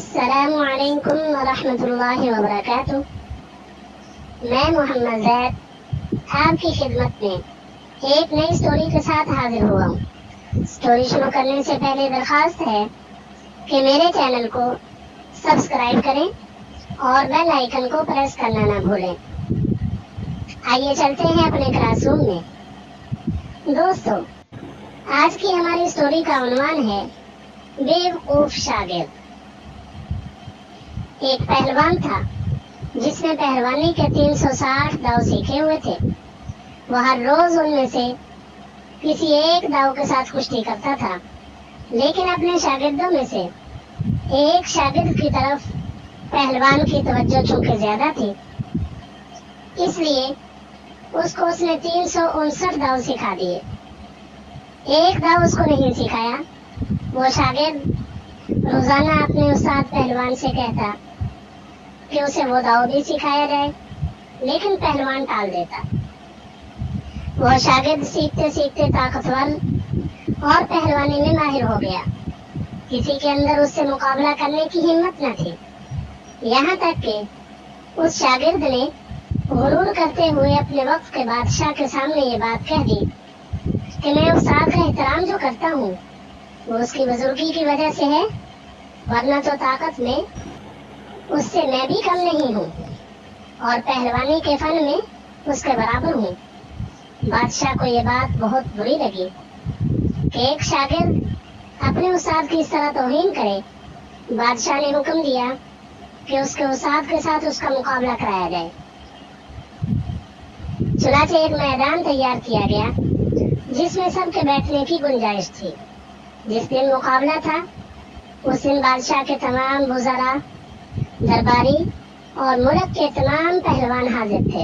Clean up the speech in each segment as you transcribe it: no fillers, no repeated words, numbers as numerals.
السلام علیکم ورحمۃ اللہ وبرکاتہ۔ میں محمد زید آپ کی خدمت میں ایک نئی سٹوری کے ساتھ حاضر ہوا ہوں۔ سٹوری شروع کرنے سے پہلے درخواست ہے کہ میرے چینل کو سبسکرائب کریں اور بیل آئیکن کو پریس کرنا نہ بھولیں۔ آئیے چلتے ہیں اپنے کلاس روم میں۔ دوستو، آج کی ہماری سٹوری کا عنوان ہے بیوقوف شاگرد۔ ایک پہلوان تھا جس نے پہلوانی کے 360 داؤ سیکھے ہوئے تھے۔ وہ ہر روز ان میں سے کسی ایک داؤ کے ساتھ کشتی کرتا تھا، لیکن اپنے شاگردوں میں سے ایک شاگرد کی طرف پہلوان کی توجہ چونکہ زیادہ تھی، اس لیے اس نے 359 داؤ سکھا دیے۔ ایک داؤ اس کو نہیں سکھایا۔ وہ شاگرد روزانہ اپنے استاد پہلوان سے کہتا کہ اسے وہ داؤ بھی سکھایا جائے، لیکن پہلوان ٹال دیتا۔ وہ شاگرد سیکھتے سیکھتے طاقتور اور پہلوانی میں ماہر ہو گیا۔ کسی کے اندر اس سے مقابلہ کرنے کی ہمت نہ تھی، یہاں تک کہ اس شاگرد نے غرور کرتے ہوئے اپنے وقت کے بادشاہ کے سامنے یہ بات کہہ دی کہ میں استاد کا احترام جو کرتا ہوں وہ اس کی بزرگی کی وجہ سے ہے، ورنہ تو طاقت میں اس سے میں بھی کم نہیں ہوں اور پہلوانی کے فن میں اس کے برابر ہوں۔ بادشاہ کو یہ بات بہت بری لگی کہ ایک شاگرد اپنے استاد کی اس طرح توہین کرے۔ بادشاہ نے حکم دیا کہ اس کے استاد کے ساتھ اس کا مقابلہ کرایا جائے۔ چنانچہ ایک میدان تیار کیا گیا جس میں سب کے بیٹھنے کی گنجائش تھی۔ جس دن مقابلہ تھا اس دن بادشاہ کے تمام وزراء، درباری اور ملک کے تمام پہلوان حاضر تھے۔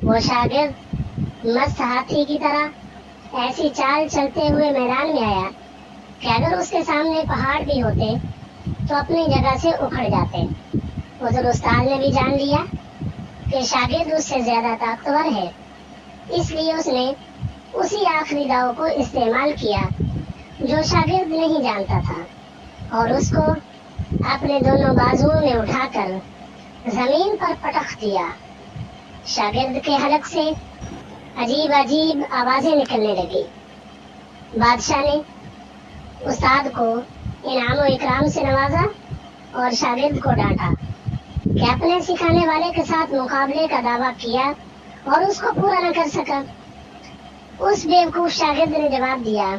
وہ شاگرد مست ہاتھی کی طرح ایسی چال چلتے ہوئے میدان میں آیا کہ اگر اس کے سامنے پہاڑ بھی ہوتے تو اپنی جگہ سے اکھڑ جاتے۔ ادھر استاد نے بھی جان لیا کہ شاگرد اس سے زیادہ طاقتور ہے، اس لیے اس نے اسی آخری داؤ کو استعمال کیا جو شاگرد نہیں جانتا تھا، اور اس کو اپنے دونوں بازوؤں میں اٹھا کر زمین پر پٹخ دیا۔ شاگرد کے حلق سے عجیب عجیب آوازیں نکلنے لگی۔ بادشاہ نے استاد کو انعام و اکرام سے نوازا اور شاگرد کو ڈانٹا کہ اپنے سکھانے والے کے ساتھ مقابلے کا دعویٰ کیا اور اس کو پورا نہ کر سکا۔ اس بیوقوف شاگرد نے جواب دیا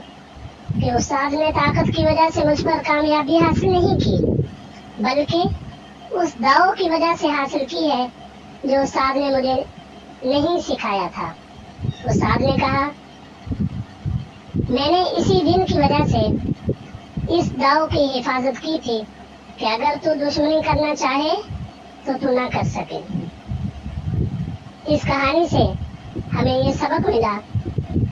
کہ استاد نے طاقت کی وجہ سے مجھ پر کامیابی حاصل نہیں کی، بلکہ اس داؤ کی وجہ سے حاصل کی ہے جو استاد نے مجھے نہیں سکھایا تھا۔ استاد نے کہا، میں نے اسی دن کی وجہ سے اس داؤ کی حفاظت کی تھی کہ اگر تو دشمنی کرنا چاہے تو نہ کر سکے۔ اس کہانی سے ہمیں یہ سبق ملا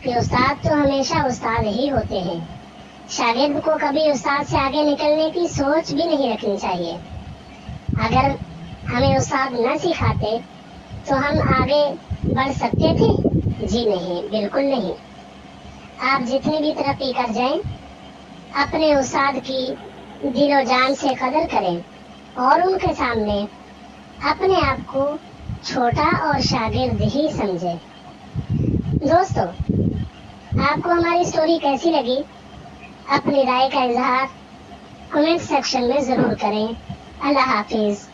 کہ استاد تو ہمیشہ استاد ہی ہوتے ہیں۔ شاگرد کو کبھی استاد سے آگے نکلنے کی سوچ بھی نہیں رکھنی چاہیے۔ اگر ہمیں استاد نہ سکھاتے تو ہم آگے بڑھ سکتے تھے؟ جی نہیں، بالکل نہیں۔ آپ جتنی بھی ترقی کر جائیں، اپنے استاد کی دل و جان سے قدر کریں اور ان کے سامنے اپنے آپ کو چھوٹا اور شاگرد ہی سمجھیں۔ دوستو، آپ کو ہماری سٹوری کیسی لگی؟ اپنی رائے کا اظہار کمنٹ سیکشن میں ضرور کریں۔ اللہ حافظ۔